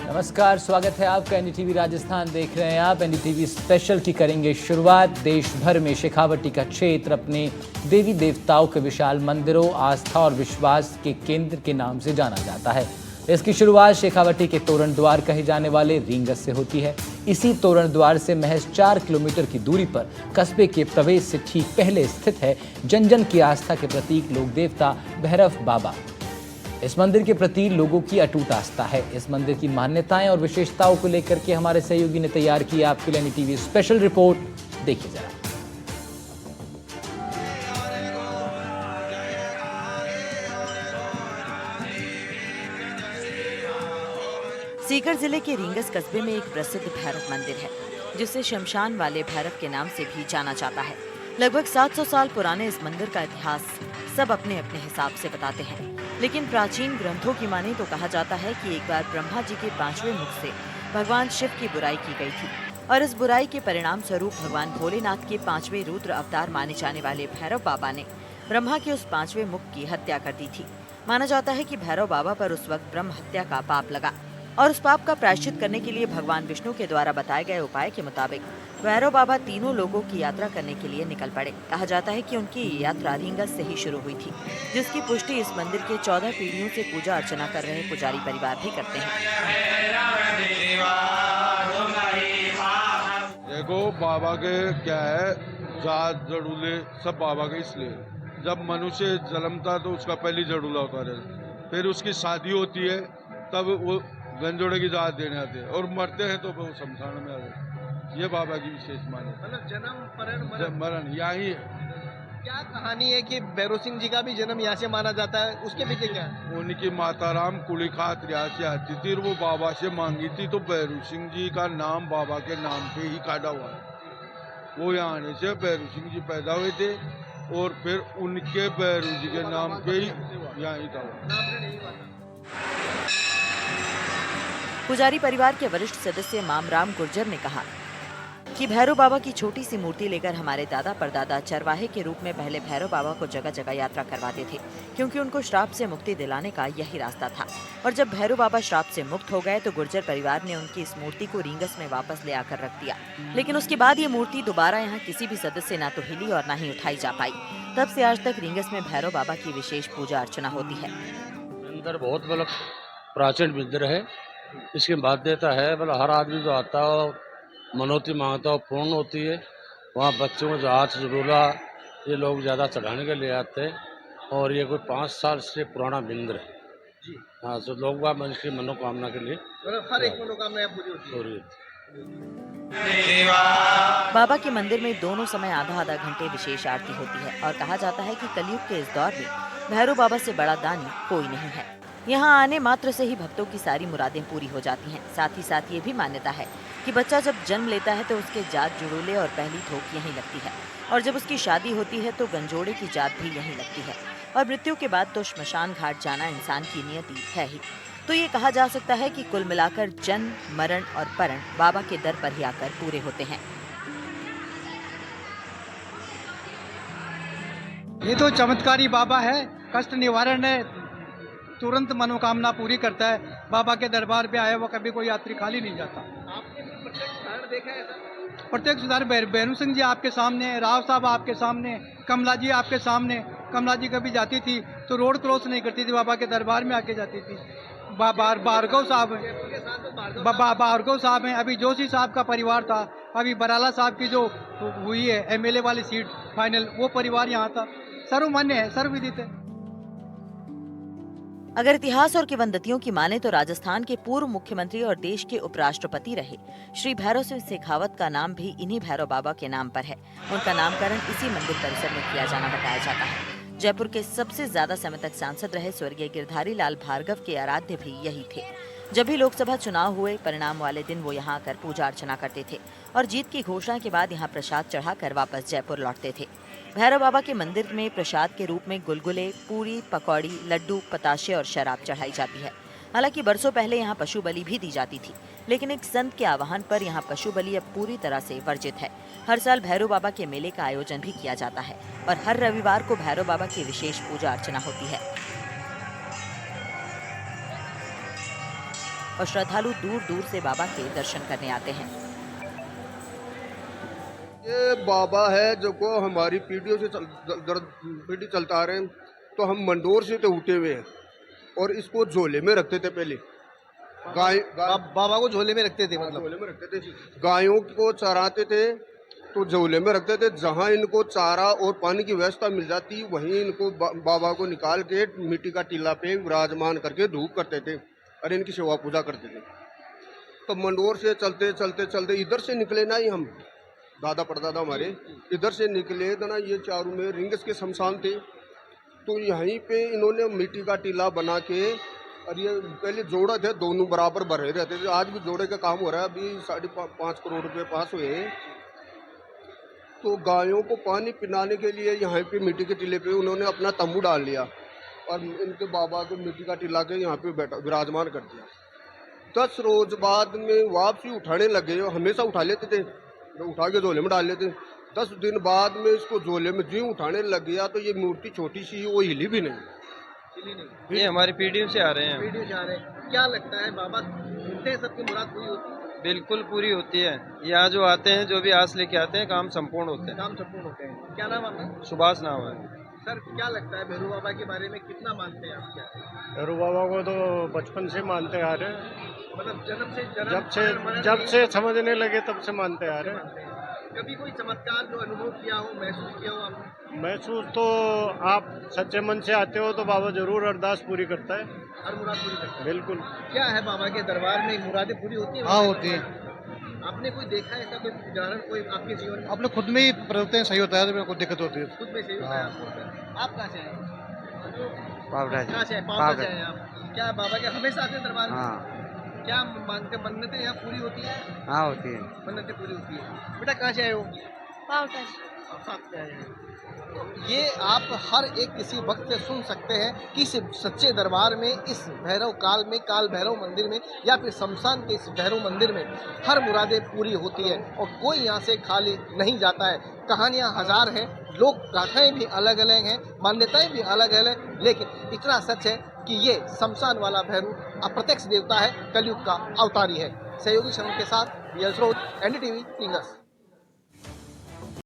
नमस्कार, स्वागत है आपका। एनडीटीवी राजस्थान देख रहे हैं आप। एनडीटीवी स्पेशल की करेंगे शुरुआत। देश भर में शेखावटी का क्षेत्र अपने देवी देवताओं के विशाल मंदिरों, आस्था और विश्वास के केंद्र के नाम से जाना जाता है। इसकी शुरुआत शेखावटी के तोरण द्वार कहे जाने वाले रींगस से होती है। इसी तोरण द्वार से महज 4 किलोमीटर की दूरी पर कस्बे के प्रवेश से ठीक पहले स्थित है जन जन की आस्था के प्रतीक लोक देवता भैरव बाबा। इस मंदिर के प्रति लोगों की अटूट आस्था है। इस मंदिर की मान्यताएं और विशेषताओं को लेकर के हमारे सहयोगी ने तैयार की आपके लिए एनडीटीवी स्पेशल रिपोर्ट। देखिए जरा। सीकर जिले के रींगस कस्बे में एक प्रसिद्ध भैरव मंदिर है, जिसे शमशान वाले भैरव के नाम से भी जाना जाता है। लगभग 700 साल पुराने इस मंदिर का इतिहास सब अपने अपने हिसाब से बताते हैं, लेकिन प्राचीन ग्रंथों की माने तो कहा जाता है कि एक बार ब्रह्मा जी के 5वें मुख से भगवान शिव की बुराई की गई थी और इस बुराई के परिणाम स्वरूप भगवान भोलेनाथ के 5वें रुद्र अवतार माने जाने वाले भैरव बाबा ने ब्रह्मा के उस 5वें मुख की हत्या कर दी थी। माना जाता है कि भैरव बाबा पर उस वक्त ब्रह्म हत्या का पाप लगा और उस पाप का प्रायश्चित करने के लिए भगवान विष्णु के द्वारा बताए गए उपाय के मुताबिक भैरव बाबा तीनों लोगों की यात्रा करने के लिए निकल पड़े। कहा जाता है कि उनकी यात्रा रींगस से ही शुरू हुई थी, जिसकी पुष्टि इस मंदिर के 14 पीढ़ियों से पूजा अर्चना कर रहे पुजारी परिवार भी करते हैं। देखो बाबा के क्या है, जात जड़ूले सब बाबा के इसलिए जब मनुष्य जन्मता तो उसका पहली जड़ूला होता है, फिर उसकी शादी होती है तब वो गंजोड़े की जात देने आते हैं और मरते हैं तो वो शमशान में आ जाते। ये बाबा की विशेष माने। मतलब जन्म मरण यही है। क्या कहानी है कि भैरव सिंह जी का भी जन्म यहाँ से माना जाता है, उसके पीछे क्या है? उनकी माता राम कुलीखात रियाज से आती थी और वो बाबा से मांगी थी, तो भैरव सिंह जी का नाम बाबा के नाम पे ही काटा हुआ है। वो यहाँ आने से भैरव सिंह जी पैदा हुए थे और फिर उनके भैरव जी के नाम पे ही यहाँ ही था। पुजारी परिवार के वरिष्ठ सदस्य मामराम गुर्जर ने कहा कि भैरव बाबा की छोटी सी मूर्ति लेकर हमारे दादा परदादा चरवाहे के रूप में पहले भैरव बाबा को जगह जगह यात्रा करवाते थे, क्योंकि उनको श्राप से मुक्ति दिलाने का यही रास्ता था। और जब भैरव बाबा श्राप से मुक्त हो गए तो गुर्जर परिवार ने उनकी इस मूर्ति को रींगस में वापस ले आकर रख दिया। लेकिन उसके बाद ये मूर्ति दोबारा यहाँ किसी भी सदस्य न तो हिली और न ही उठाई जा पाई। तब से आज तक रींगस में भैरव बाबा की विशेष पूजा अर्चना होती है। अंदर बहुत बड़ा प्राचीन मंदिर है। इसकी बाध्यता है, मतलब हर आदमी जो आता है मनोती मांगता हो पूर्ण होती है। वहाँ बच्चों को जो हाथ जरूला ये लोग ज़्यादा चढ़ाने के लिए आते हैं और ये कोई 5 साल से पुराना मंदिर है। हाँ, तो लोग वहाँ मनुष्य की मनोकामना के लिए मतलब हर एक मनोकामना पूरी होती है। बाबा के मंदिर में दोनों समय आधा घंटे विशेष आरती होती है और कहा जाता है कि कलयुग के इस दौर में भैरव बाबा से बड़ा दानी कोई नहीं है। यहाँ आने मात्र से ही भक्तों की सारी मुरादें पूरी हो जाती हैं। साथ ही साथ ये भी मान्यता है कि बच्चा जब जन्म लेता है तो उसके जात जुड़ूले और पहली थोक यहीं लगती है और जब उसकी शादी होती है तो गंजोड़े की जात भी यहीं लगती है और मृत्यु के बाद तो श्मशान घाट जाना इंसान की नियति है ही। तो ये कहा जा सकता है कि कुल मिलाकर जन्म, मरण और परण बाबा के दर पर ही आकर पूरे होते हैं। ये तो चमत्कारी बाबा है, कष्ट निवारण है, तुरंत मनोकामना पूरी करता है। बाबा के दरबार पे आया वो कभी कोई यात्री खाली नहीं जाता। आपने प्रत्यक्ष उदाहरण देखा है ऐसा? प्रत्यक्ष उदाहरण भैरव सिंह जी आपके सामने, राव साहब आपके सामने, कमला जी आपके सामने। कमला जी कभी जाती थी तो रोड क्रॉस नहीं करती थी, बाबा के दरबार में आके जाती थी। भार्गव साहब हैं, अभी जोशी साहब का परिवार था, अभी बराला साहब की जो हुई है एमएलए वाली सीट फाइनल, वो परिवार यहाँ था। सर्वमान्य है, सर्वविदित है। अगर इतिहास और किंवदंतियों की माने तो राजस्थान के पूर्व मुख्यमंत्री और देश के उपराष्ट्रपति रहे श्री भैरव सिंह शेखावत का नाम भी इन्हीं भैरव बाबा के नाम पर है। उनका नामकरण इसी मंदिर परिसर में किया जाना बताया जाता है। जयपुर के सबसे ज्यादा समय तक सांसद रहे स्वर्गीय गिरधारी लाल भार्गव के आराध्य भी यही थे। जब भी लोकसभा चुनाव हुए, परिणाम वाले दिन वो यहाँ आकर पूजा अर्चना करते थे और जीत की घोषणा के बाद यहाँ प्रसाद चढ़ाकर वापस जयपुर लौटते थे। भैरव बाबा के मंदिर में प्रसाद के रूप में गुलगुले, पूरी, पकौड़ी, लड्डू, पताशे और शराब चढ़ाई जाती है। हालांकि बरसों पहले यहाँ पशु बलि भी दी जाती थी, लेकिन एक संत के आह्वान पर यहाँ पशु बलि अब पूरी तरह से वर्जित है। हर साल भैरव बाबा के मेले का आयोजन भी किया जाता है और हर रविवार को भैरव बाबा की विशेष पूजा अर्चना होती है। और श्रद्धालु दूर दूर से बाबा के दर्शन करने आते हैं। ये बाबा है जो को हमारी पीढ़ियों से पीढ़ी चलता आ रहे हैं। तो हम मंडोर से तो उठे हुए हैं और इसको झोले में रखते थे पहले। बाबा को झोले में रखते थे, मतलब झोले में रखते थे, गायों को चराते थे तो झोले में रखते थे। जहाँ इनको चारा और पानी की व्यवस्था मिल जाती वहीं इनको बाबा को निकाल के मिट्टी का टीला पे विराजमान करके धूप करते थे और इनकी सेवा पूजा करते थे। तो मंडोर से चलते चलते चलते इधर से निकले ना ही हम, दादा परदादा हमारे इधर से निकले तो ना ये चारों में रिंगस के शमशान थे। तो यहीं पे इन्होंने मिट्टी का टीला बना के, और ये पहले जोड़ा थे दोनों बराबर भरे रहते थे। आज भी जोड़े का काम हो रहा है। अभी 5.5 करोड़ रुपए पास हुए। तो गायों को पानी पिलाने के लिए यहाँ पे मिट्टी के टीले पे उन्होंने अपना तंबू डाल लिया और इनके बाबा को मिट्टी का टीला के यहाँ पे बैठा विराजमान कर दिया। 10 रोज बाद में वापसी उठाने लगे। हमेशा उठा लेते थे, उठा के झोले में डाल लेते। 10 दिन बाद में इसको झोले में जो उठाने लग गया तो ये मूर्ति छोटी सी वो हिली भी नहीं। ये हमारी पीढ़ियों से आ रहे हैं। पीढ़ियों से आ रहे हैं। क्या लगता है बाबा ढूंढते हैं सबकी मुराद पूरी होती है? बिल्कुल पूरी होती है। यहाँ जो आते हैं, जो भी आस लेके आते हैं, काम संपूर्ण होते हैं। काम संपूर्ण होते हैं। क्या नाम आपका? सुभाष नाम है। सर क्या लगता है भैरू बाबा के बारे में कितना मानते हैं आप? क्या भैरू बाबा को तो बचपन से मानते आ रहे हैं, मतलब जब से समझने लगे तब से मानते आ रहे हैं। कभी कोई चमत्कार जो अनुभव किया हो, महसूस किया हो आपने? महसूस तो आप सच्चे मन से आते हो तो बाबा जरूर अरदास पूरी करता है, हर मुराद पूरी करता है। बिल्कुल। क्या है बाबा के दरबार में मुरादें पूरी होती है? हाँ होती है। आपने कोई देखा है ऐसा कोई उदाहरण कोई आपके जीवन में? अपने खुद में ही प्रवृत्ति सही होता है तो कोई दिक्कत होती है। खुद में सही होता है आपको? आप कहाँ से आए? कहाँ से आए? पावड़ा से आए आप? क्या बाबा के हमेशा आते हैं दरबार में? क्या मानते मन्नतें यहाँ पूरी होती है? हाँ होती है। मन्नतें पूरी होती है। बेटा कहाँ से आए हो? पावटा साथ में आए हैं। ये आप हर एक किसी वक्त से सुन सकते हैं कि इस सच्चे दरबार में, इस भैरव काल में, काल भैरव मंदिर में या फिर शमशान के इस भैरव मंदिर में हर मुरादें पूरी होती है और कोई यहाँ से खाली नहीं जाता है। कहानियाँ हजार हैं, लोक गाथाएँ भी अलग अलग हैं, मान्यताएँ भी अलग अलग, लेकिन इतना सच है कि ये शमशान वाला भैरव अप्रत्यक्ष देवता है, कलयुग का अवतारी है। सहयोगी शरण के साथ NDTV रिंगस।